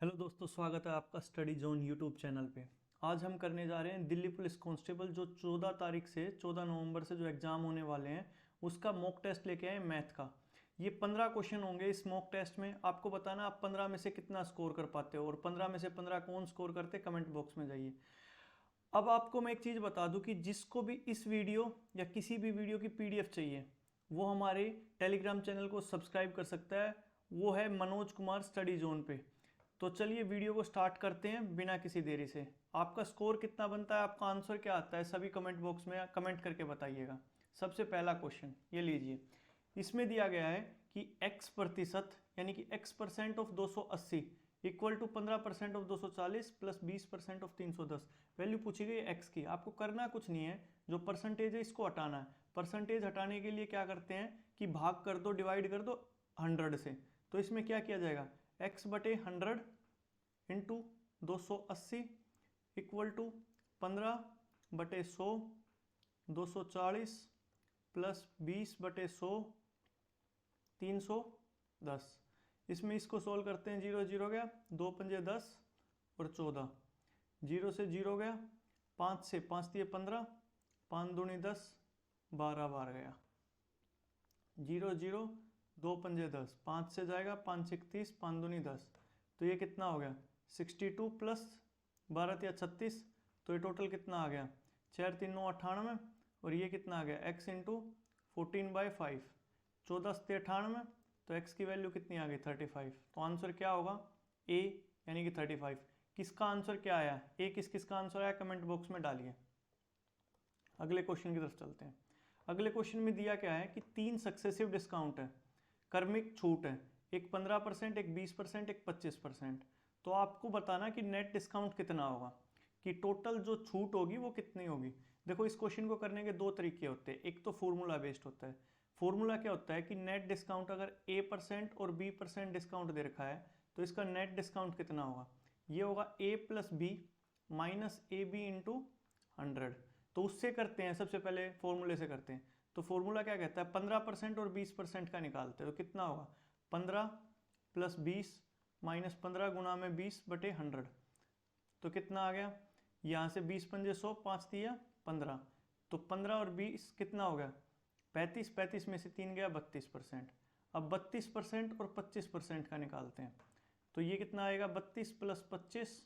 Hello दोस्तों, स्वागत है आपका स्टडी जोन यूट्यूब चैनल पे। आज हम करने जा रहे हैं दिल्ली पुलिस कांस्टेबल जो 14 तारीख से 14 नवंबर से जो एग्ज़ाम होने वाले हैं उसका मॉक टेस्ट लेके आए मैथ का। ये 15 क्वेश्चन होंगे इस मॉक टेस्ट में। आपको बताना आप 15 में से कितना स्कोर कर पाते हो और 15 में से 15 कौन स्कोर करते, कमेंट बॉक्स में जाइए। अब आपको मैं एक चीज़ बता दूं कि जिसको भी इस वीडियो या किसी भी वीडियो की पीडीएफ चाहिए वो हमारे टेलीग्राम चैनल को सब्सक्राइब कर सकता है। वो है मनोज कुमार स्टडी जोन पे। तो चलिए वीडियो को स्टार्ट करते हैं बिना किसी देरी से। आपका स्कोर कितना बनता है, आपका आंसर क्या आता है, सभी कमेंट बॉक्स में कमेंट करके बताइएगा। सबसे पहला क्वेश्चन ये लीजिए। इसमें दिया गया है कि x प्रतिशत यानी कि x percent of 280 equal to 15% of 240 plus 20% of 310। Value पूछी गई x की। आपको करना कुछ नहीं है, जो परसेंटेज है इसको हटाना है। परसेंटेज हटाने के लिए क्या करते हैं कि भाग कर दो, डिवाइड कर दो 100 से। तो इसमें क्या किया जाएगा, x बटे 100 इंटू 280 इक्वल टू 15 बटे 100 240 प्लस 20 बटे 100 310। इसमें इसको सोल्व करते हैं, जीरो जीरो गया, 2 पंजे 10 और 14, जीरो से जीरो गया, 5 से 5 दिए 15, 5 दूनी 10, 12 बार गया, जीरो जीरो 2 पंजे 10, 5 से जाएगा 5 31, 5 दूनी 10। तो ये कितना हो गया 62 प्लस 12 या 36। तो ये टोटल कितना आ गया 4 3 9 98। और ये कितना आ गया x इंटू 14/5, 14 से 98। तो x की वैल्यू कितनी आ गई 35। तो आंसर क्या होगा a यानी कि 35। किसका आंसर क्या आया, ए किस किसका आंसर आया कमेंट बॉक्स में डालिए। अगले क्वेश्चन की तरफ चलते हैं। अगले क्वेश्चन में दिया क्या है कि 3 सक्सेसिव डिस्काउंट है, कर्मिक छूट है, एक 15%, एक 20%, एक 25%। तो आपको बताना कि नेट डिस्काउंट कितना होगा, कि टोटल जो छूट होगी वो कितनी होगी। देखो इस क्वेश्चन को करने के दो तरीके होते हैं। एक तो फॉर्मूला बेस्ड होता है। फॉर्मूला क्या होता है कि नेट डिस्काउंट अगर a% और b% डिस्काउंट दे रखा है तो इसका नेट डिस्काउंट कितना होगा, ये होगा a plus B minus A B into 100। तो उससे करते हैं, सबसे पहले फॉर्मूले से करते हैं। तो फॉर्मूला क्या कहता है 15% और 20% का निकालते हैं। तो कितना होगा 15 प्लस 20 माइनस 15 गुना में 20 बटे 100। तो कितना आ गया, यहाँ से 20 पंजे 100, 5 दिया 15। तो 15 और 20 कितना हो गया 35, 35 में से 3 गया 32%। अब 32% और 25% का निकालते हैं। तो ये कितना आएगा 32 प्लस 25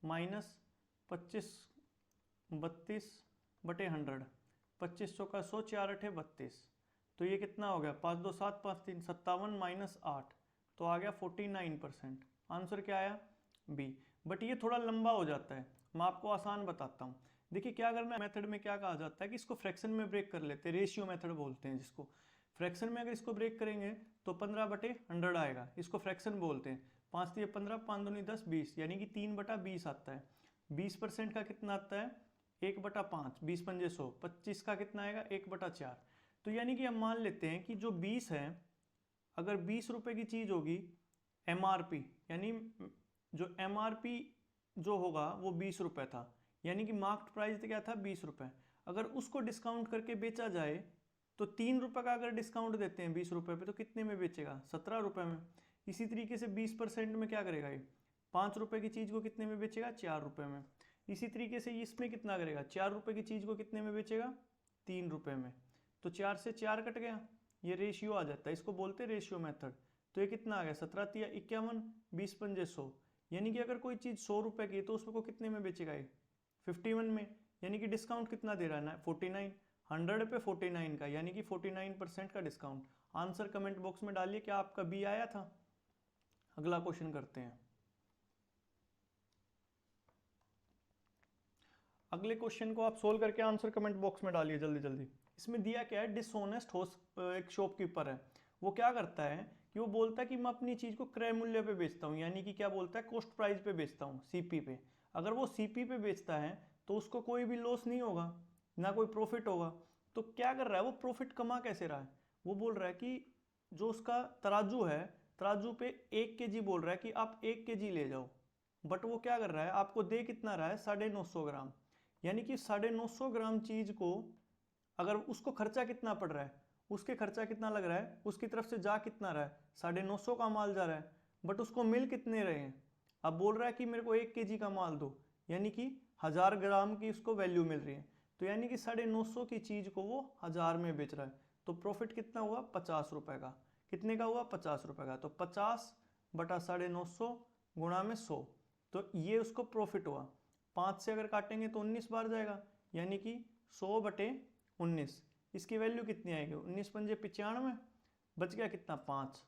माइनस 25, 32 बटे 100, 25 चौका 100, 4 अठे 32। तो ये कितना हो गया 5 2 7 5 3 57 माइनस 8। तो आ गया 49%। आंसर क्या आया बी। बट ये थोड़ा लंबा हो जाता है, मैं आपको आसान बताता हूँ। देखिए क्या करना है, मेथड में क्या कहा जाता है कि इसको फ्रैक्शन में ब्रेक कर लेते हैं, रेशियो मेथड बोलते हैं जिसको। फ्रैक्शन में अगर इसको ब्रेक करेंगे तो 15 बटे 100 आएगा, इसको फ्रैक्शन बोलते हैं। 5 दिए 15, 5 दूनी 10, 20 यानी कि 3 बटा 20 आता है। 20% का कितना आता है 1 बटा 5, 20 पंजे 100, 25 का कितना आएगा 1 बटा 4। तो यानी कि हम मान लेते हैं कि जो 20 है, अगर 20 रुपए की चीज होगी एमआरपी, यानी जो एमआरपी जो होगा वो 20 रुपए था, यानी कि मार्केट प्राइस क्या था 20 रुपए। अगर उसको डिस्काउंट करके बेचा जाए तो 3 रुपए का अगर डिस्काउंट देते हैं 20 रुपए पे तो कितने में बेचेगा 17 रुपए में। इसी तरीके से 20% में क्या करेगा ये 5 रुपए की चीज को कितने में बेचेगा 4 रुपए में। इसी तरीके से इसमें कितना करेगा 4 रुपए की चीज को कितने में बेचेगा 3 रुपए में। तो 4 से 4 कट गया, ये रेशियो आ जाता है, इसको बोलते हैं रेशियो मेथड। तो ये कितना आ गया 17 तिया 51, 20 पंजे 100। यानी कि अगर कोई चीज 100 रुपए की है तो उसको कितने में बेचेगा ये 51 में। यानी कि डिस्काउंट कितना दे रहा है ना 49, 100 पे 49 का, यानी कि 49% का डिस्काउंट। आंसर कमेंट बॉक्स में डालिए क्या आपका बी आया था। अगला क्वेश्चन करते हैं। अगले क्वेश्चन को आप सोल्व करके आंसर कमेंट बॉक्स में डालिए जल्दी जल्दी। इसमें दिया क्या है, डिसऑनेस्ट हो एक शॉपकीपर है, वो क्या करता है कि वो बोलता है कि मैं अपनी चीज को क्रय मूल्य पे बेचता हूँ, यानी कि क्या बोलता है कॉस्ट प्राइस पे बेचता हूँ, सीपी पे। अगर वो सीपी पे बेचता है तो उसको कोई भी लॉस नहीं होगा, ना कोई प्रॉफिट होगा। तो क्या कर रहा है वो, प्रॉफिट कमा कैसे रहा है, वो बोल रहा है कि जो उसका तराजू है, तराजू पे 1 kg बोल रहा है कि आप 1 kg ले जाओ। बट वो क्या कर रहा है आपको दे कितना रहा है 950 ग्राम। यानी कि 950 ग्राम चीज को अगर उसको खर्चा कितना पड़ रहा है, उसके खर्चा कितना लग रहा है, उसकी तरफ से जा कितना रहा है 950 का माल जा रहा है, बट उसको मिल कितने रहे हैं अब बोल रहा है कि मेरे को 1 kg का माल दो, यानी कि 1000 ग्राम की उसको वैल्यू मिल रही है, तो यानी कि 950 की चीज़ को वो 1000 में बेच रहा है, तो प्रॉफिट कितना हुआ 50 रुपये का। कितने का हुआ 50 रुपये का, तो 50 बटा 950 गुणा में 100, तो ये उसको प्रॉफिट हुआ। 5 से अगर काटेंगे तो 19 बार जाएगा, यानी कि 100 बटे 19, इसकी वैल्यू कितनी आएगी 19 पंजे 95, बच गया कितना 5,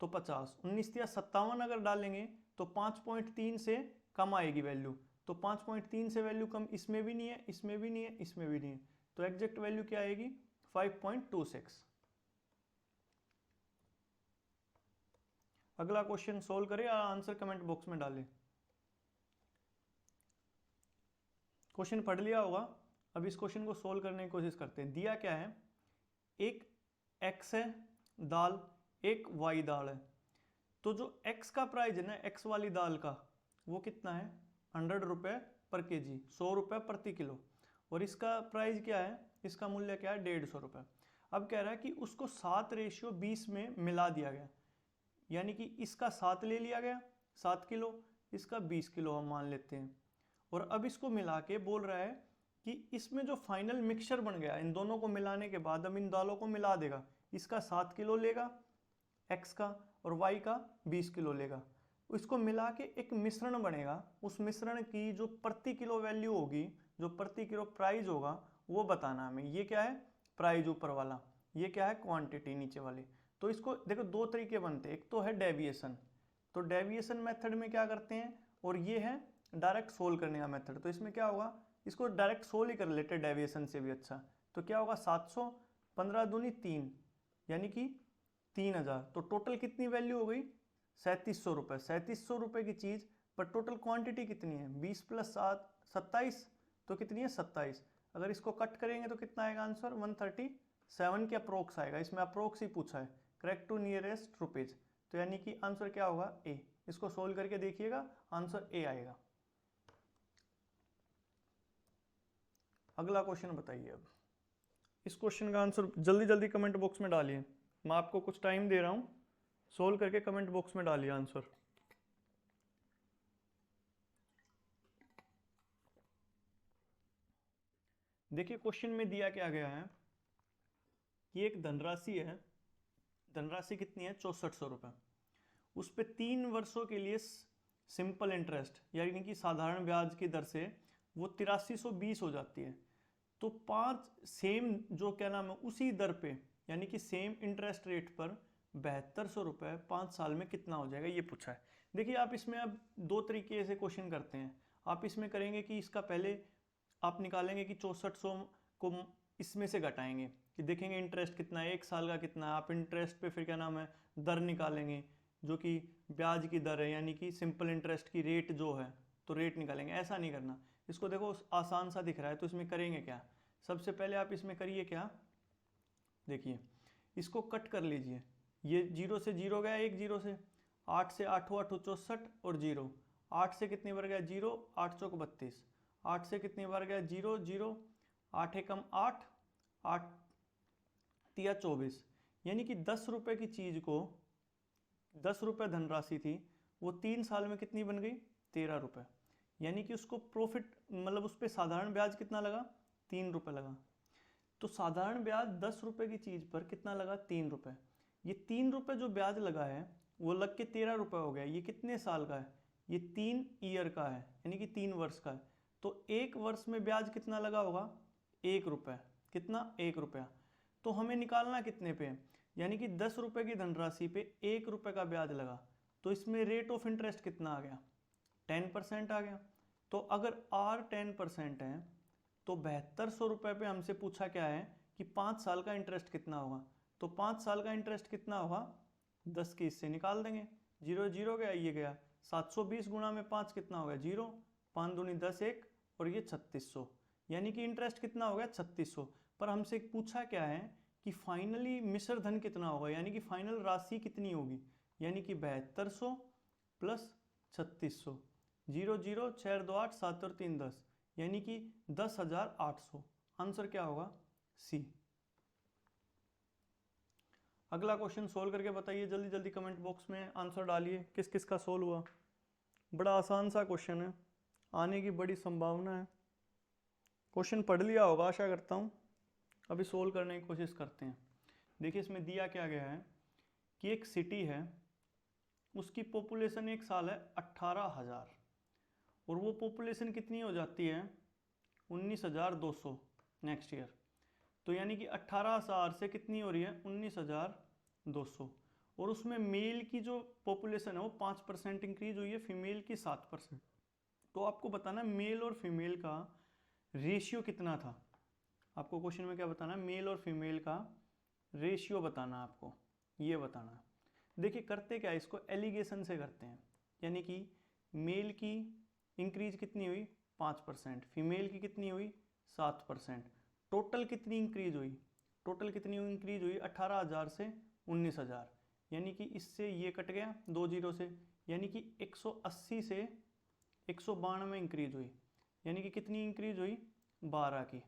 तो 50, 19 या 57 अगर डालेंगे तो 5.3 से कम आएगी वैल्यू, तो 5.3 से वैल्यू कम इसमें भी नहीं है, इसमें भी नहीं है, इसमें भी नहीं है, तो एग्जैक्ट वैल्यू क्या आएगी 5.26। अगला क्वेश्चन सोल्व करें या आंसर कमेंट बॉक्स में डालें। क्वेश्चन पढ़ लिया होगा, अब इस क्वेश्चन को सोल्व करने की कोशिश करते हैं। दिया क्या है, एक x है दाल, एक y दाल है, तो जो x का प्राइस है ना, x वाली दाल का, वो कितना है 100 रुपये पर केजी, 100 रुपये प्रति किलो, और इसका प्राइस क्या है, इसका मूल्य क्या है 150 रुपये। अब कह रहा है कि उसको 7:20 में मिला दिया गया, यानी कि इसका 7 ले लिया गया 7 किलो, इसका 20 किलो हम मान लेते हैं, और अब इसको मिला के बोल रहा है कि इसमें जो फाइनल मिक्सचर बन गया, इन दोनों को मिलाने के बाद अब इन दालों को मिला देगा, इसका 7 किलो लेगा x का और y का 20 किलो लेगा, इसको मिला के एक मिश्रण बनेगा, उस मिश्रण की जो प्रति किलो वैल्यू होगी, जो प्रति किलो प्राइस होगा, वो बताना हमें। ये क्या है प्राइस ऊपर वाला, ये क्या है क्वांटिटी नीचे वाली। तो इसको देखो दो तरीके बनते हैं, एक तो है डेविएशन, तो डेविएशन मेथड में क्या करते हैं, और ये है डायरेक्ट सोल्व करने का मेथड। तो इसमें क्या होगा, इसको डायरेक्ट सोल्व ही कर लेते हैं डेविएशन से भी अच्छा। तो क्या होगा 700, 15 दूनी 3, यानी कि 3000, तो टोटल कितनी वैल्यू हो गई 3700 रुपये। 3700 रुपये की चीज़ पर टोटल क्वांटिटी कितनी है 20 + 7 27, तो कितनी है 27। अगर इसको कट करेंगे तो कितना आएगा आंसर 137 के अप्रोक्स आएगा, इसमें अप्रोक्स ही पूछा है, करेक्ट टू नियरेस्ट रुपीज, तो यानी कि आंसर क्या होगा ए। इसको सोल्व करके देखिएगा आंसर ए आएगा। अगला क्वेश्चन बताइए। अब इस क्वेश्चन का आंसर जल्दी जल्दी कमेंट बॉक्स में डालिए, मैं आपको कुछ टाइम दे रहा हूं, सोल्व करके कमेंट बॉक्स में डालिए आंसर। देखिए क्वेश्चन में दिया क्या गया है कि एक धनराशि है, धनराशि कितनी है 6400 रुपये, उस पर 3 वर्षों के लिए सिंपल इंटरेस्ट यानी कि साधारण ब्याज की दर से वो 8320 हो जाती है, तो 5 सेम जो क्या नाम है उसी दर पे यानी कि सेम इंटरेस्ट रेट पर 7200 रुपये 5 साल में कितना हो जाएगा, ये पूछा है। देखिए आप इसमें अब दो तरीके से क्वेश्चन करते हैं। आप इसमें करेंगे कि इसका पहले आप निकालेंगे कि 6400 को इसमें से घटाएंगे कि देखेंगे इंटरेस्ट कितना है, 1 साल का कितना है, आप इंटरेस्ट पे फिर क्या नाम है दर निकालेंगे जो कि ब्याज की दर है, यानी कि सिंपल इंटरेस्ट की रेट जो है, तो रेट निकालेंगे। ऐसा नहीं करना, इसको देखो आसान सा दिख रहा है, तो इसमें करेंगे क्या, सबसे पहले आप इसमें करिए क्या, देखिए इसको कट कर लीजिए, ये 0 से 0 गया, 1 0 से, 8 से 8 8 64 और 0, 8 से कितनी बार गया 0, 8 चौक 32, 8 से कितनी बार गया 0 0, 8 एकम 8, 8 तिया 24, यानी कि 10 रुपये की चीज़ को 10 रुपये धनराशि थी, वो 3 साल में कितनी बन गई 13 रुपये, यानी कि उसको प्रॉफिट मतलब उस पर साधारण ब्याज कितना लगा 3 रुपये लगा। तो साधारण ब्याज 10 रुपये की चीज़ पर कितना लगा 3 रुपये, ये 3 रुपये जो ब्याज लगा है वो लग के 13 रुपये हो गया। ये कितने साल का है, ये 3 ईयर का है, यानी कि 3 वर्ष का है, तो 1 वर्ष में ब्याज कितना लगा होगा 1 रुपये, कितना 1 रुपया। तो हमें निकालना कितने पे, यानी कि 10 रुपये की धनराशि पे 1 रुपये का ब्याज लगा, तो इसमें रेट ऑफ इंटरेस्ट कितना आ गया 10% आ गया। तो अगर R 10% है तो 7200 रुपये पे हमसे पूछा क्या है कि 5 साल का इंटरेस्ट कितना होगा, तो 5 साल का इंटरेस्ट कितना होगा 10 के इससे निकाल देंगे, 0 0 गया, ये गया 720 गुणा में 5 कितना हो गया 0, 5 दूनी 10 1 और ये 3600, यानी कि इंटरेस्ट कितना हो गया 3600। पर हमसे पूछा क्या है कि फाइनली मिश्र धन कितना होगा, यानी कि फाइनल राशि कितनी होगी, यानी कि 7200 प्लस 3600, 0 0 6 2 8 7 और 3 10, यानी कि 10,800। आंसर क्या होगा सी। अगला क्वेश्चन सोल्व करके बताइए, जल्दी जल्दी कमेंट बॉक्स में आंसर डालिए किस किस का सोल्व हुआ। बड़ा आसान सा क्वेश्चन है, आने की बड़ी संभावना है। क्वेश्चन पढ़ लिया होगा आशा करता हूँ। अभी सोल्व करने की कोशिश करते हैं। देखिए इसमें दिया क्या गया है कि एक सिटी है, उसकी पॉपुलेशन एक साल है 18,000 और वो पॉपुलेशन कितनी हो जाती है 19,200 नेक्स्ट ईयर। तो यानी कि 18,000 से कितनी हो रही है 19,200 और उसमें मेल की जो पॉपुलेशन है वो 5% इंक्रीज हुई है, फीमेल की 7%। तो आपको बताना मेल और फीमेल का रेशियो कितना था। आपको क्वेश्चन में क्या बताना है, मेल और फीमेल का रेशियो बताना है, आपको ये बताना है। देखिए करते क्या, इसको एलिगेशन से करते हैं। यानी कि मेल की इंक्रीज कितनी हुई 5%, फीमेल की कितनी हुई 7%, टोटल कितनी इंक्रीज हुई, टोटल कितनी इंक्रीज हुई 18,000 से 19,000। यानी कि इससे ये कट गया 2 जीरो से, यानी कि 180 से 192 इंक्रीज हुई। यानी कि कितनी इंक्रीज हुई 12 की।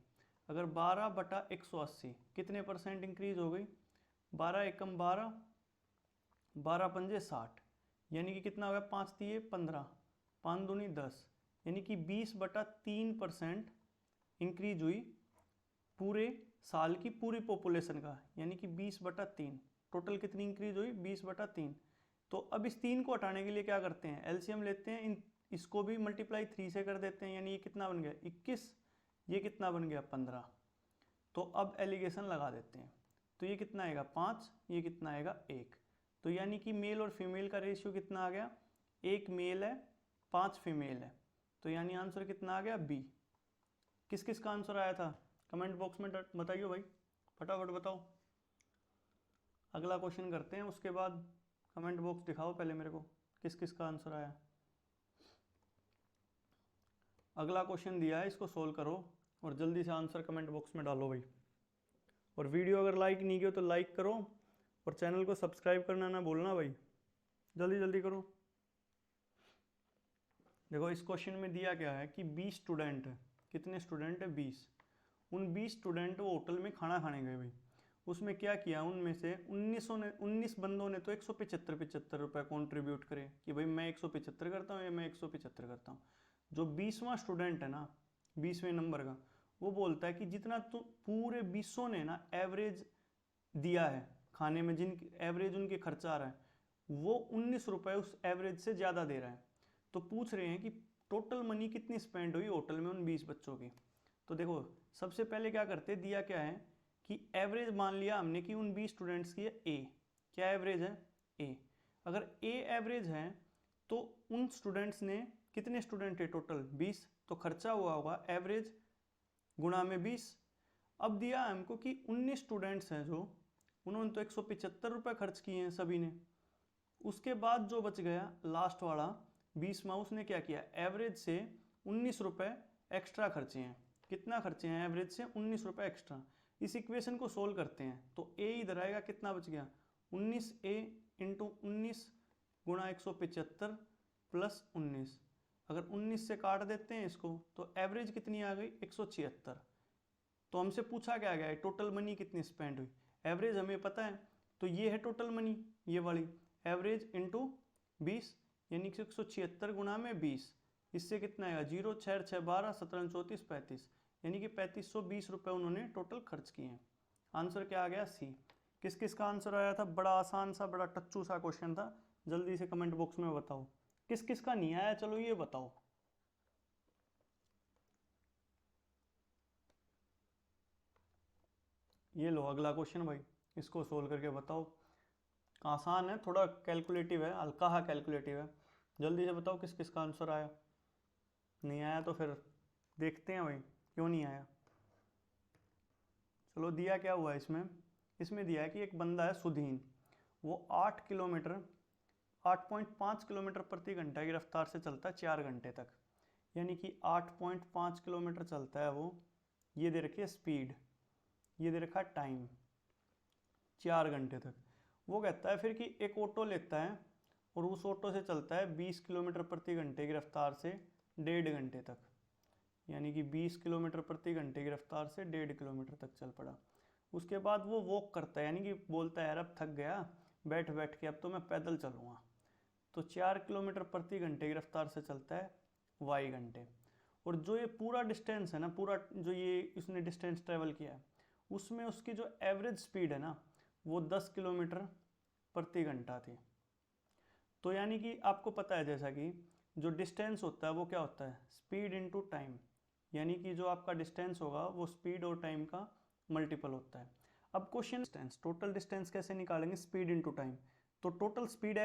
अगर 12 बटा 180 कितने परसेंट इंक्रीज हो गई, 12 एकम 12, 12 पंजे 60, यानी कि कितना हो गया 5 तिये 15, 5 दूनी 10, यानी कि 20/3% इंक्रीज हुई पूरे साल की पूरी पॉपुलेशन का। यानी कि 20/3 टोटल कितनी इंक्रीज हुई 20/3। तो अब इस 3 को हटाने के लिए क्या करते हैं, एलसीएम लेते हैं, इसको भी मल्टीप्लाई 3 से कर देते हैं। यानी ये कितना बन गया 21, ये कितना बन गया 15। तो अब एलिगेशन लगा देते हैं। तो ये कितना आएगा 5, ये कितना आएगा 1। तो यानी कि मेल और फीमेल का रेशियो कितना आ गया, 1 मेल है 5 फीमेल है। तो यानी आंसर कितना आ गया बी। किस किस का आंसर आया था कमेंट बॉक्स में बताइए भाई, फटाफट बताओ। अगला क्वेश्चन करते हैं, उसके बाद कमेंट बॉक्स दिखाओ पहले मेरे को किस किस का आंसर आया। अगला क्वेश्चन दिया है, इसको सोल्व करो और जल्दी से आंसर कमेंट बॉक्स में डालो भाई। और वीडियो अगर लाइक नहीं किया तो लाइक करो और चैनल को सब्सक्राइब करना ना भूलना भाई, जल्दी जल्दी करो। देखो इस क्वेश्चन में दिया क्या है कि 20 स्टूडेंट है, कितने स्टूडेंट है 20। उन 20 स्टूडेंट वो होटल में खाना खाने गए भाई। उसमें क्या किया, उनमें से 19 बंदों ने तो 175 रुपये कॉन्ट्रीब्यूट करे कि भाई मैं 175 करता हूँ या मैं 175 करता हूँ। जो 20वां स्टूडेंट है ना 20वें नंबर का, वो बोलता है कि जितना तो पूरे 20 ने ना एवरेज दिया है खाने में, जिन एवरेज उनके खर्चा आ रहा है वो 19 रुपये उस एवरेज से ज़्यादा दे रहा है। तो पूछ रहे हैं कि टोटल मनी कितनी स्पेंड हुई होटल में उन 20 बच्चों की। तो देखो सबसे पहले क्या करते, दिया क्या है कि एवरेज मान लिया हमने कि उन 20 स्टूडेंट्स की है ए। क्या एवरेज है ए। अगर ए एवरेज है तो उन स्टूडेंट्स ने कितने स्टूडेंट है टोटल 20, तो खर्चा हुआ होगा एवरेज गुणा में 20। अब दिया हमको कि 19 स्टूडेंट्स हैं जो, उन्होंने तो 175 रुपये खर्च किए हैं सभी ने। उसके बाद जो बच गया लास्ट वाला 20वां, उसने क्या किया एवरेज से 19 रुपये एक्स्ट्रा खर्चे हैं। कितना खर्चे हैं एवरेज से 19 रुपये एक्स्ट्रा। इस इक्वेशन को सोल्व करते हैं तो ए इधर आएगा, कितना बच गया 19a इंटू 19 गुणा 175 प्लस 19। अगर 19 से काट देते हैं इसको तो एवरेज कितनी आ गई 176। तो हमसे पूछा क्या गया है टोटल मनी कितनी स्पेंड हुई, एवरेज हमें पता है तो ये है टोटल मनी, ये वाली एवरेज इंटू 20 यानी कि 176 गुणा में 20। इससे कितना आएगा 0 6 6 12 17 34 35, यानी कि 3520 रुपये उन्होंने टोटल खर्च किए हैं। आंसर क्या आ गया सी। किस किस का आंसर आया था, बड़ा आसान सा बड़ा टच्चू सा क्वेश्चन था, जल्दी से कमेंट बॉक्स में बताओ किस किस का नहीं आया, चलो ये बताओ। ये लो अगला क्वेश्चन भाई, इसको सोल्व करके बताओ। आसान है, थोड़ा कैलकुलेटिव है, हल्का हा कैलकुलेटिव है। जल्दी से बताओ किस किस का आंसर आया। नहीं आया तो फिर देखते हैं भाई क्यों नहीं आया। चलो दिया क्या हुआ इसमें, इसमें दिया है कि एक बंदा है सुधीन, वो 8.5 किलोमीटर प्रति घंटा की रफ्तार से चलता है 4 घंटे तक। यानी कि 8.5 किलोमीटर चलता है वो, ये दे रखी है स्पीड, ये दे रखा है टाइम 4 घंटे तक। वो कहता है फिर कि एक ऑटो लेता है और उस ऑटो से चलता है 20 किलोमीटर प्रति घंटे की रफ्तार से 1.5 घंटे तक। यानी कि 20 किलोमीटर प्रति घंटे की रफ्तार से 1.5 किलोमीटर तक चल पड़ा। उसके बाद वो वॉक करता है, यानी कि बोलता है यार अब थक गया बैठ बैठ के, अब तो मैं पैदल चलूँगा। तो 4 किलोमीटर प्रति घंटे की रफ्तार से चलता है y घंटे। और जो ये पूरा डिस्टेंस है ना, पूरा जो ये इसने डिस्टेंस ट्रेवल किया है, उसमें उसकी जो एवरेज स्पीड है ना वो 10 किलोमीटर प्रति घंटा थी। तो यानी कि आपको पता है जैसा कि जो डिस्टेंस होता है वो क्या होता है, स्पीड इनटू टाइम, यानी कि जो आपका डिस्टेंस होगा वो स्पीड और टाइम का मल्टीपल होता है। अब क्वेश्चन डिस्टेंस, टोटल डिस्टेंस कैसे निकालेंगे, स्पीड इनटू टाइम। तो टोटल स्पीड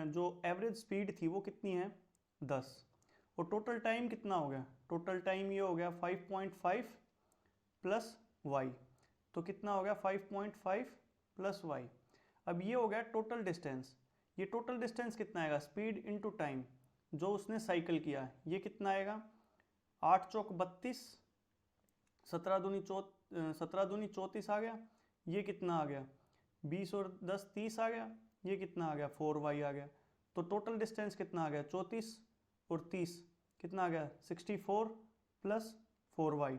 जो एवरेज स्पीड थी वो कितनी है 10, और टोटल टाइम कितना हो गया, टोटल टाइम ये हो गया 5.5 प्लस वाई, तो कितना हो गया 5.5 प्लस वाई। अब ये हो गया टोटल डिस्टेंस, ये टोटल डिस्टेंस कितना आएगा, स्पीड इनटू टाइम जो उसने साइकिल किया है, ये कितना आएगा 8 चौक 32, 17 दूनी 34 आ गया, ये कितना आ गया 20 और 10 30 आ गया, ये कितना आ गया 4y आ गया। तो टोटल डिस्टेंस कितना आ गया 34 और 30 कितना आ गया 64 प्लस 4y,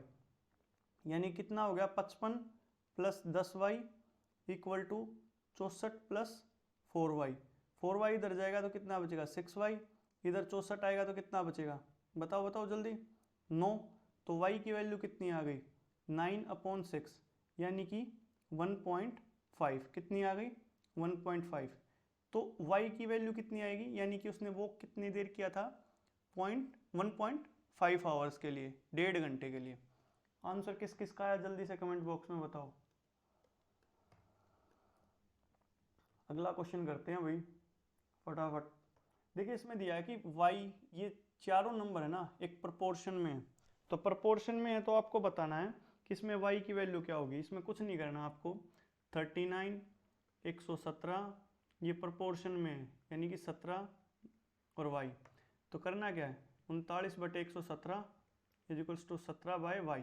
यानी कितना हो गया 55 plus 10y equal to 64 plus 4y। 4y इधर जाएगा तो कितना बचेगा 6y, इधर 64 आएगा तो कितना बचेगा, बताओ बताओ जल्दी, 9। तो y की वैल्यू कितनी आ गई 9/6, यानी कि 1.5, कितनी आ गई 1.5। तो y की वैल्यू कितनी आएगी, यानी कि उसने वो कितनी देर किया था 1.5 आवर्स के लिए, 1.5 घंटे के लिए। आंसर किस किस का है जल्दी से कमेंट बॉक्स में बताओ। अगला क्वेश्चन करते हैं भाई फटाफट। देखिए इसमें दिया है कि y, ये चारों नंबर है ना एक प्रोपोर्शन में है, तो प्रोपोर्शन में है तो आपको बताना है कि इसमें y की वैल्यू क्या होगी। इसमें कुछ नहीं करना आपको, 39 117 ये प्रोपोर्शन में है, यानी कि 17 और y, तो करना क्या है 39/117 इजिकल्स टू 17/y,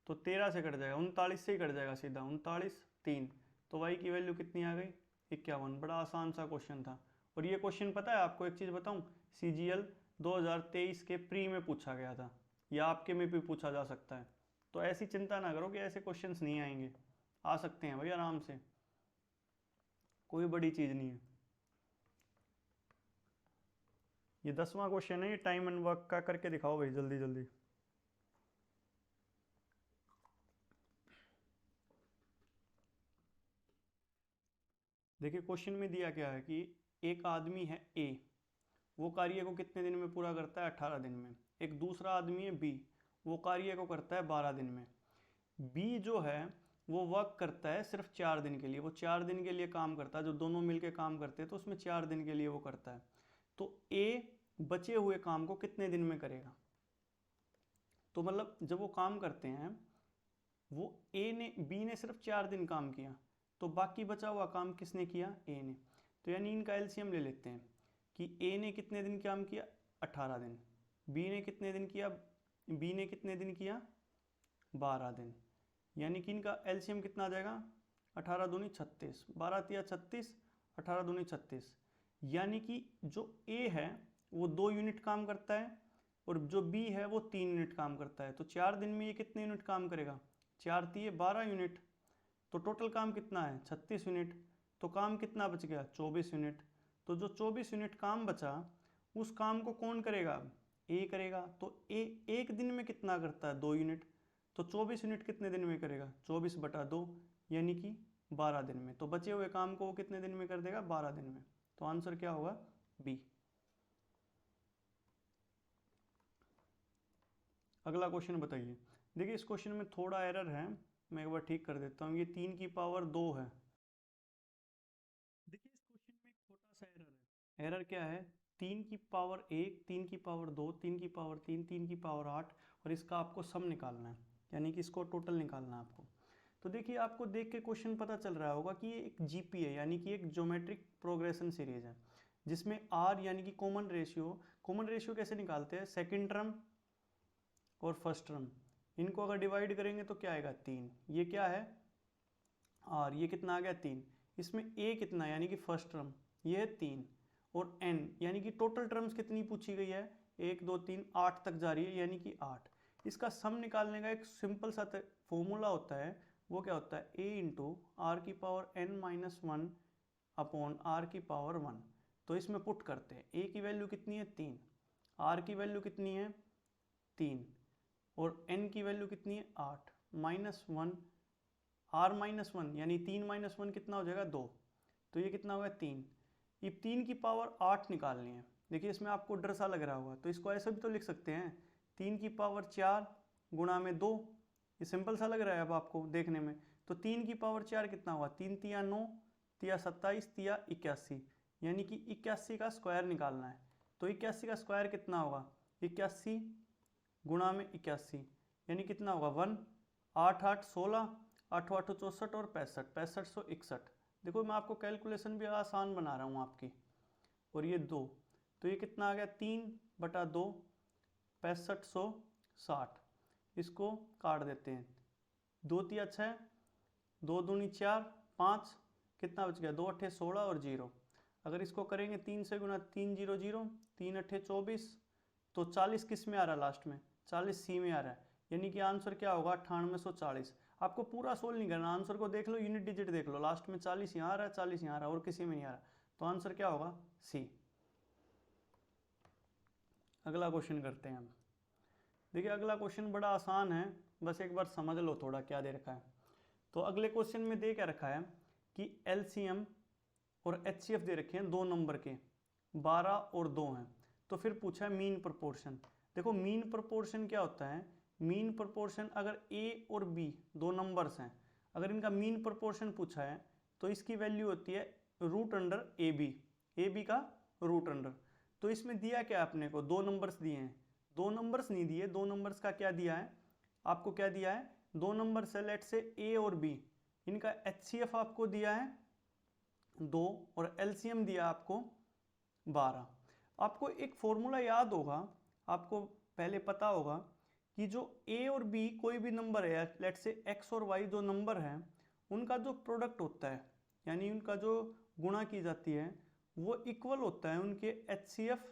तो 13 से कट जाएगा, 39 से ही कट जाएगा सीधा, 39 3, तो y की वैल्यू कितनी आ गई 51। बड़ा आसान सा क्वेश्चन था। और ये क्वेश्चन पता है आपको एक चीज़ बताऊं, CGL 2023 के प्री में पूछा गया था, या आपके में भी पूछा जा सकता है, तो ऐसी चिंता ना करो कि ऐसे क्वेश्चंस नहीं आएंगे, आ सकते हैं भाई आराम से, कोई बड़ी चीज़ नहीं है। ये 10वां क्वेश्चन है, ये टाइम एंड वर्क का करके दिखाओ भाई जल्दी जल्दी। देखिए क्वेश्चन में दिया क्या है कि एक आदमी है A, वो कार्य को कितने दिन में पूरा करता है 18 दिन में। एक दूसरा आदमी है B, वो कार्य को करता है 12 दिन में। B जो है वो वर्क करता है सिर्फ 4 दिन के लिए, वो 4 दिन के लिए काम करता है, जो दोनों मिलके काम करते हैं तो उसमें 4 दिन के लिए वो करता है। तो A बचे हुए काम को कितने दिन में करेगा, तो मतलब जब वो काम करते हैं वो B ने सिर्फ 4 दिन काम किया, तो बाकी बचा हुआ काम किसने किया A ने। तो यानी इनका एलसीएम ले लेते हैं कि A ने कितने दिन काम किया 18 दिन, B ने कितने दिन किया 12 दिन, यानी कि इनका एलसीएम कितना आ जाएगा 18 दूनी 36, 12 तिया 36, 18 दूनी 36, यानी कि जो A है वो 2 यूनिट काम करता है और जो B है वो 3 यूनिट काम करता है। तो 4 दिन में ये कितने यूनिट काम करेगा, 4 तिये 12 यूनिट, तो टोटल काम कितना है 36 यूनिट, तो काम कितना बच गया 24 यूनिट। तो जो 24 यूनिट काम बचा उस काम को कौन करेगा, A करेगा। तो A एक दिन में कितना करता है 2 यूनिट, तो 24 यूनिट कितने दिन में करेगा 24/2, यानी कि 12 दिन में। तो बचे हुए काम को वो कितने दिन में कर देगा 12 दिन में। तो आंसर क्या होगा B। अगला क्वेश्चन बताइए। देखिए इस क्वेश्चन में थोड़ा एरर है, मैं एक बार ठीक कर देता हूँ। ये 3 की पावर 2 है। देखिए इस क्वेश्चन में एक छोटा सा एरर है। एरर क्या है, 3 की पावर 1, 3 की पावर 2, 3 की पावर 3, 3 की पावर 8, और इसका आपको सम निकालना है, यानी कि इसको टोटल निकालना है आपको। तो देखिए आपको देख के क्वेश्चन पता चल रहा होगा कि ये एक जीपी है, यानी कि एक ज्योमेट्रिक प्रोग्रेशन सीरीज है, जिसमें आर यानी कि कॉमन रेशियो कैसे निकालते हैं, सेकेंड टर्म और फर्स्ट टर्म, इनको अगर डिवाइड करेंगे तो क्या आएगा 3, ये क्या है आर, ये कितना आ गया 3, इसमें ए कितना यानी कि फर्स्ट टर्म ये है 3, और एन यानी कि टोटल टर्म्स कितनी पूछी गई है 1 2 3 8 तक जा रही है, यानी कि 8। इसका सम निकालने का एक सिंपल सा फॉर्मूला होता है, वो क्या होता है a इंटू आर की पावर n-1 अपॉन आर की पावर 1। तो इसमें पुट करते हैं। ए की वैल्यू कितनी है 3, आर की वैल्यू कितनी है 3 और एन की वैल्यू कितनी है 8 -1 आर -1 यानी 3 - 1 कितना हो जाएगा 2, तो ये कितना होगा 3। ये 3 की पावर 8 निकालनी है। देखिए इसमें आपको डर सा लग रहा होगा तो इसको ऐसे भी तो लिख सकते हैं 3 की पावर 4 गुणा में 2। ये सिंपल सा लग रहा है अब आपको देखने में। तो 3 की पावर 4 कितना हुआ 3 तिया 9 तिया 27 तिया 81 यानी कि 81 का स्क्वायर निकालना है। तो 81 का स्क्वायर कितना होगा 81 गुणा में 81 यानी कितना होगा 1 8 8 16 8 8 64 और 65 6561। देखो मैं आपको कैलकुलेशन भी आसान बना रहा हूँ आपकी। और ये 2 तो ये कितना आ गया 3/2 6560। इसको काट देते हैं 2 तिया 6 2 दूनी 4 5 कितना बच गया 2 अट्ठे 16 और 0। अगर इसको करेंगे 3 से गुना 3 0 0 3 अट्ठे 24 तो 40 किस में आ रहा है लास्ट में 40 सी में आ रहा है यानी कि आंसर क्या होगा 9840। आपको पूरा सोल्व नहीं करना, आंसर को देख लो यूनिट डिजिट देख लो, लास्ट में 40 यहाँ आ रहा है 40 यहाँ आ रहा है और किसी में नहीं आ रहा, तो आंसर क्या होगा सी। अगला क्वेश्चन करते हैं हम। देखिए अगला क्वेश्चन बड़ा आसान है, बस एक बार समझ लो थोड़ा क्या दे रखा है। तो अगले क्वेश्चन में दे क्या रखा है कि एलसीएम और एचसीएफ दे रखे हैं 2 नंबर के 12 और 2 हैं। तो फिर पूछा है मीन प्रोपोर्शन। देखो मीन प्रोपोर्शन क्या होता है, मीन प्रोपोर्शन अगर ए और बी 2 नंबर्स हैं, अगर इनका मीन प्रोपोर्शन पूछा है तो इसकी वैल्यू होती है रूट अंडर ए बी का रूट अंडर। तो इसमें दिया क्या अपने को 2 नंबर्स दिए हैं, 2 नंबर्स नहीं दिए, 2 नंबर्स का क्या दिया है आपको, क्या दिया है 2 नंबर से लेट से ए और बी, इनका एचसीएफ आपको दिया है 2 और एलसीएम दिया आपको 12। आपको एक फॉर्मूला याद होगा, आपको पहले पता होगा कि जो ए और बी कोई भी नंबर है लेट से एक्स और वाई जो नंबर है उनका जो प्रोडक्ट होता है यानी उनका जो गुणा की जाती है वो इक्वल होता है उनके एचसीएफ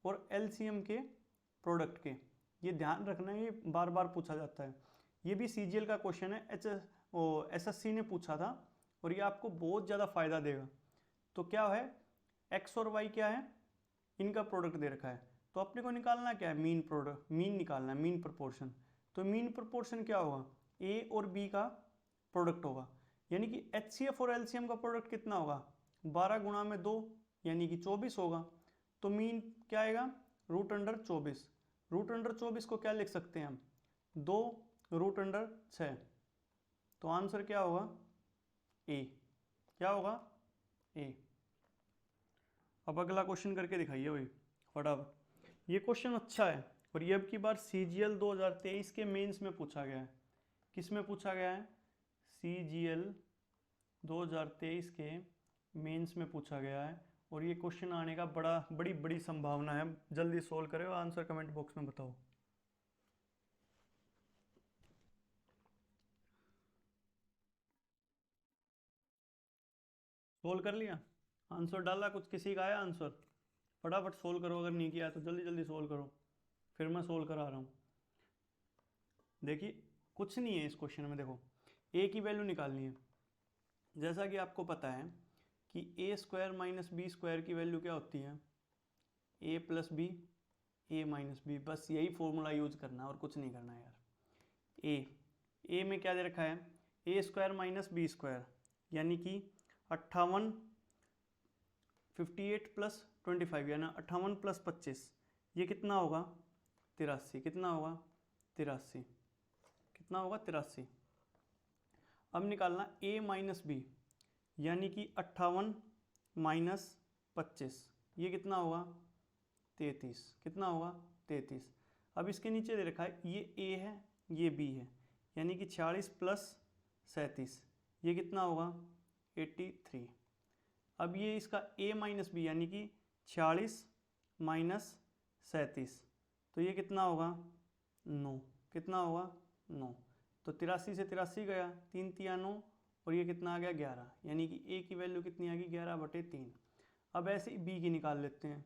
और एलसीएम के प्रोडक्ट के। ये ध्यान रखना, ये बार बार पूछा जाता है, ये भी सीजीएल का क्वेश्चन है, एसएससी ने पूछा था और ये आपको बहुत ज़्यादा फायदा देगा। तो क्या है एक्स और वाई क्या है इनका प्रोडक्ट दे रखा है, तो अपने को निकालना क्या है मीन प्रोडक्ट, मीन निकालना है मीन प्रोपोर्शन। तो मीन प्रोपोर्शन क्या होगा ए और बी का प्रोडक्ट होगा यानी कि एचसीएफ और एलसीएम का प्रोडक्ट कितना होगा 12 गुणा में 2 यानी कि 24 होगा। तो मीन क्या आएगा रूट अंडर 24। रूट अंडर 24 को क्या लिख सकते हैं हम 2 रूट अंडर 6। तो आंसर क्या होगा ए, क्या होगा ए। अब अगला क्वेश्चन करके दिखाइए भाई फटाफट। ये क्वेश्चन अच्छा है और ये अब की बार सीजीएल 2023 के मेंस में पूछा गया है। किस में पूछा गया है सीजीएल 2023 के मेंस में पूछा गया है और ये क्वेश्चन आने का बड़ी संभावना है। जल्दी सोल्व करें और आंसर कमेंट बॉक्स में बताओ। सोल्व कर लिया, आंसर डाला, कुछ किसी का आया आंसर, फटाफट सोल्व करो, अगर नहीं किया तो जल्दी जल्दी सोल्व करो, फिर मैं सोल्व करा रहा हूँ। देखिए कुछ नहीं है इस क्वेश्चन में, देखो ए की वैल्यू निकालनी है। जैसा कि आपको पता है कि ए स्क्वायर माइनस बी स्क्वायर की वैल्यू क्या होती है ए प्लस बी ए माइनस बी, बस यही फॉर्मूला यूज करना है और कुछ नहीं करना है यार। ए में क्या दे रखा है ए स्क्वायर माइनस बी स्क्वायर यानी कि 58 58 प्लस 25 यानी 58 प्लस 25 ये कितना होगा 83। कितना होगा 83, कितना होगा 83। अब निकालना a माइनस बी यानी कि 58 माइनस 25 ये कितना होगा 33। कितना होगा 33। अब इसके नीचे दे रखा है ये a है ये b है यानी कि 46 प्लस 37 ये कितना होगा 83। अब ये इसका a माइनस बी यानी कि 46 माइनस 37 तो ये कितना होगा 9। कितना होगा 9। तो 83 से 83 गया, 3 तिया 9 और ये कितना आ गया 11 यानी कि a की वैल्यू कितनी आ गई 11/3। अब ऐसे ही b की निकाल लेते हैं।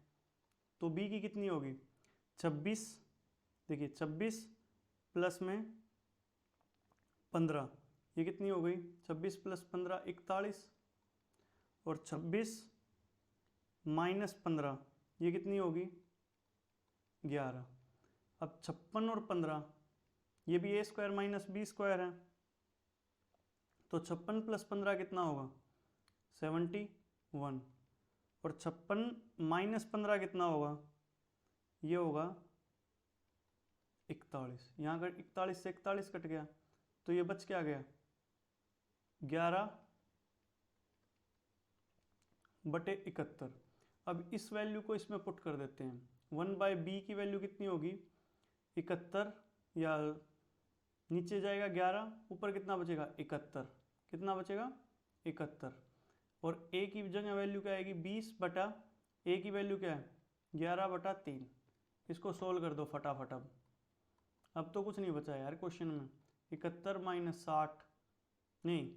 तो b की कितनी होगी 26, देखिए 26 प्लस में 15 ये कितनी हो गई 26 प्लस 15 41 और 26 -15, ये कितनी होगी 11। अब 56 और 15, ये भी a² - b² है, तो 56 + 15 कितना होगा 71, और 56 - 15 कितना होगा, ये होगा 41। यहाँ अगर 41 से 41 कट गया तो ये बच क्या गया 11/71। अब इस वैल्यू को इसमें पुट कर देते हैं। 1/b की वैल्यू कितनी होगी 71, या नीचे जाएगा 11, ऊपर कितना बचेगा 71, कितना बचेगा 71, और a की जगह वैल्यू क्या आएगी 20 a की वैल्यू क्या है 11/3। इसको सोल्व कर दो फटाफट। अब तो कुछ नहीं बचा यार क्वेश्चन में। 71 - 60 नहीं,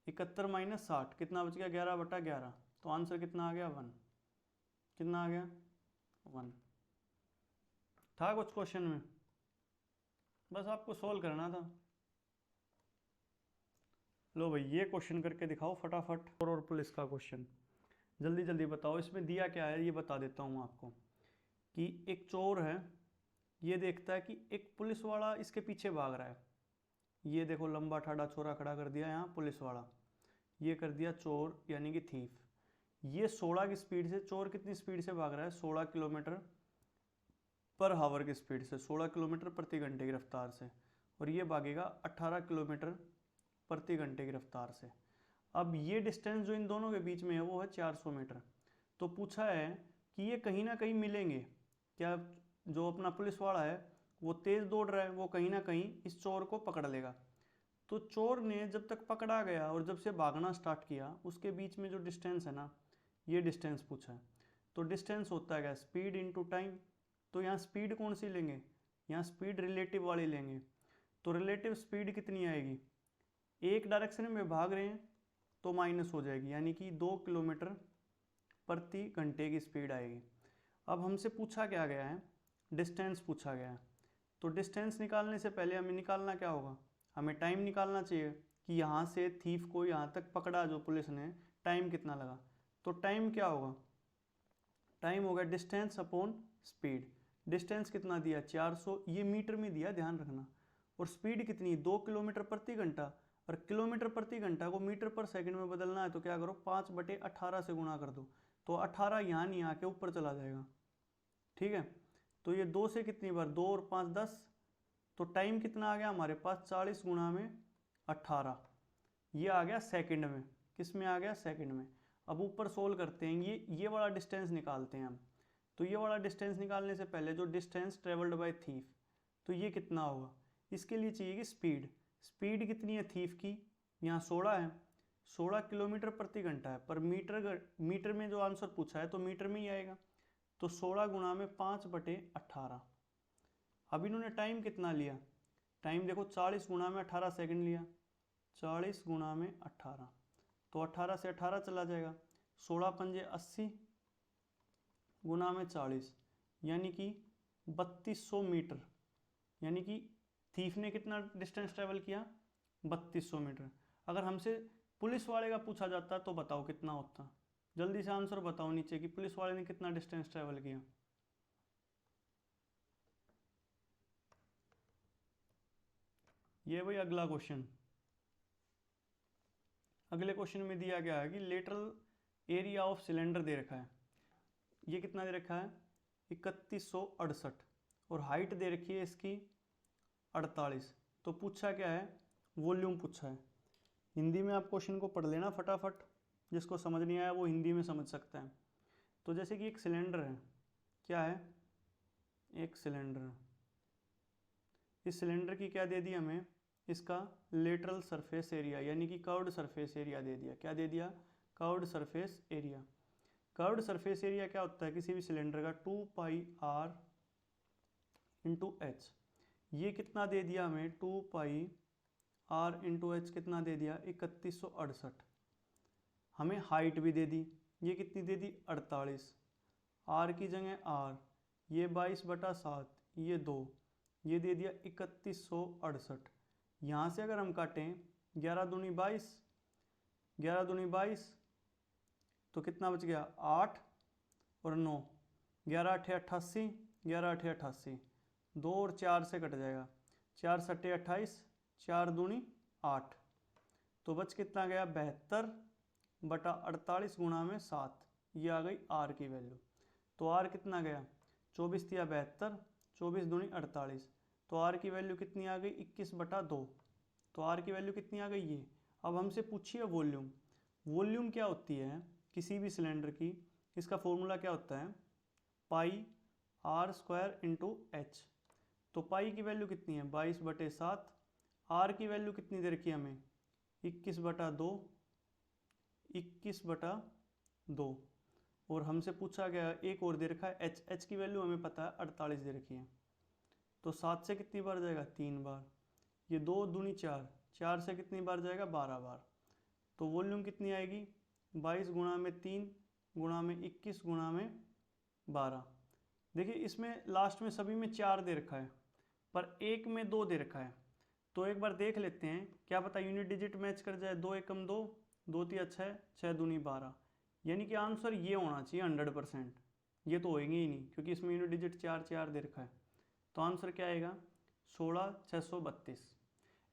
71 - 60 कितना बच गया 11/11, तो आंसर कितना आ गया 1। कितना आ गया 1। था कुछ क्वेश्चन में, बस आपको सोल्व करना था। लो भाई ये क्वेश्चन करके दिखाओ फटाफट। और पुलिस का क्वेश्चन जल्दी जल्दी बताओ। इसमें दिया क्या है ये बता देता हूँ आपको, कि एक चोर है, ये देखता है कि एक पुलिस वाला इसके पीछे भाग रहा है। ये देखो लंबा ठाड़ा छोरा खड़ा कर दिया यहाँ पुलिस वाला, ये कर दिया चोर यानी कि थीफ। ये 16 की स्पीड से, चोर कितनी स्पीड से भाग रहा है 16 किलोमीटर/आवर की स्पीड से, 16 किलोमीटर प्रति घंटे की रफ्तार से, और ये भागेगा 18 किलोमीटर प्रति घंटे की रफ्तार से। अब ये डिस्टेंस जो इन दोनों के बीच में है वो है 400 मीटर। तो पूछा है कि ये कहीं ना कहीं मिलेंगे क्या, जो अपना पुलिस वाला है वो तेज़ दौड़ रहा है, वो कहीं ना कहीं इस चोर को पकड़ लेगा। तो चोर ने जब तक पकड़ा गया और जब से भागना स्टार्ट किया उसके बीच में जो डिस्टेंस है ना, ये डिस्टेंस पूछा है। तो डिस्टेंस होता है क्या स्पीड इनटू टाइम। तो यहाँ स्पीड कौन सी लेंगे, यहाँ स्पीड रिलेटिव वाली लेंगे। तो रिलेटिव स्पीड कितनी आएगी, एक डायरेक्शन में भाग रहे हैं तो माइनस हो जाएगी, यानी कि 2 किलोमीटर प्रति घंटे की स्पीड आएगी। अब हमसे पूछा क्या गया है, डिस्टेंस पूछा गया है। तो डिस्टेंस निकालने से पहले हमें निकालना क्या होगा, हमें टाइम निकालना चाहिए कि यहाँ से थीफ को यहाँ तक पकड़ा जो पुलिस ने, टाइम कितना लगा। तो टाइम क्या होगा, टाइम होगा डिस्टेंस अपॉन स्पीड। डिस्टेंस कितना दिया 400, ये मीटर में दिया ध्यान रखना, और स्पीड कितनी 2 किलोमीटर प्रति घंटा, और किलोमीटर प्रति घंटा को मीटर पर सेकंड में बदलना है तो क्या करो 5/18 से गुणा कर दो, तो 18 यहाँ नहीं आके ऊपर चला जाएगा। ठीक है, तो ये 2 से कितनी बार 2 और 5 10, तो टाइम कितना आ गया हमारे पास 40 × 18, ये आ गया सेकंड में। किस में आ गया सेकंड में। अब ऊपर सोल्व करते हैं, ये वाला डिस्टेंस निकालते हैं हम। तो ये वाला डिस्टेंस निकालने से पहले जो डिस्टेंस ट्रेवल्ड बाय थीफ, तो ये कितना होगा, इसके लिए चाहिए कि स्पीड। स्पीड कितनी है थीफ की, यहाँ 16 है, 16 किलोमीटर प्रति घंटा है, पर मीटर में जो आंसर पूछा है तो मीटर में ही आएगा। तो 16 × 5/18। अब इन्होंने टाइम कितना लिया, टाइम देखो 40 × 18 सेकंड लिया, 40 × 18, तो 18 से 18 चला जाएगा, 16 पंजे 80 × 40, यानी कि 3200 मीटर। यानी कि थीफ ने कितना डिस्टेंस ट्रेवल किया 3200 मीटर। अगर हमसे पुलिस वाले का पूछा जाता तो बताओ कितना होता, जल्दी से आंसर बताओ नीचे कि पुलिस वाले ने कितना डिस्टेंस ट्रेवल किया। ये भाई अगला क्वेश्चन। अगले क्वेश्चन में दिया गया है कि लेटरल एरिया ऑफ सिलेंडर दे रखा है, ये कितना दे रखा है 3168, और हाइट दे रखी है इसकी 48। तो पूछा क्या है, वॉल्यूम पूछा है। हिंदी में आप क्वेश्चन को पढ़ लेना फटाफट, जिसको समझ नहीं आया वो हिंदी में समझ सकता है। तो जैसे कि एक सिलेंडर है, क्या है एक सिलेंडर, इस सिलेंडर की क्या दे दी हमें, इसका लेटरल सरफेस एरिया यानी कि कर्व्ड सरफेस एरिया दे दिया। क्या दे दिया, curved surface area. Curved surface area क्या होता है किसी भी सिलेंडर का 2πr × h। ये कितना दे दिया हमें 2πr × h, कितना दे दिया 3168। हमें हाइट भी दे दी, ये कितनी दे दी 48, r की जगह r, ये 22/7, ये 2, ये दे दिया 3168। यहाँ से अगर हम काटें 11 दूनी 22, 11 दूनी 22, तो कितना बच गया 8, और 9, 11 8 88, 11 8 88, 2 और 4 से कट जाएगा, 4 सट्टे 28, 4 दूनी 8, तो बच कितना गया 72 बटा 48 गुणा में 7, ये आ गई आर की वैल्यू। तो आर कितना गया 24 या 72, 24 दूनी 48, तो आर की वैल्यू कितनी आ गई 21 बटा 2। तो आर की वैल्यू कितनी आ गई ये। अब हमसे पूछिए वॉल्यूम, वॉल्यूम क्या होती है किसी भी सिलेंडर की, इसका फॉर्मूला क्या होता है पाई आर स्क्वायर इंटू एच। तो पाई की वैल्यू कितनी है 22/7, आर की वैल्यू कितनी दे रखी है हमें 21/2, 21/2, और हमसे पूछा गया एक और दे रखा है एच, एच की वैल्यू हमें पता है 48 दे रखी है। तो 7 से कितनी बार जाएगा 3 बार, ये 2 दूनी 4, 4 से कितनी बार जाएगा 12 बार। तो वॉल्यूम कितनी आएगी 22 गुणा में 3 गुणा में 21 गुणा में 12। देखिए इसमें लास्ट में सभी में 4 दे रखा है पर एक में 2 दे रखा है, तो एक बार देख लेते हैं क्या पता यूनिट डिजिट मैच कर जाए। 2 एकम 2, 2 तिया 6, 6 दूनी 12, यानी कि आंसर ये होना चाहिए 100%। ये तो होएंगे ही नहीं क्योंकि इसमें यूनिट डिजिट 4 4 दे रखा है। तो आंसर क्या आएगा 16,632।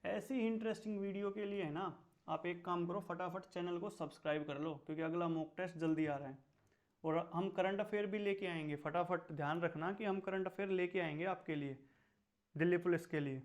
ऐसी ही इंटरेस्टिंग वीडियो के लिए है ना, आप एक काम करो फटाफट चैनल को सब्सक्राइब कर लो क्योंकि अगला मॉक टेस्ट जल्दी आ रहा है और हम करंट अफेयर भी लेके आएंगे। फटाफट ध्यान रखना कि हम करंट अफेयर लेके आएंगे आपके लिए, दिल्ली पुलिस के लिए।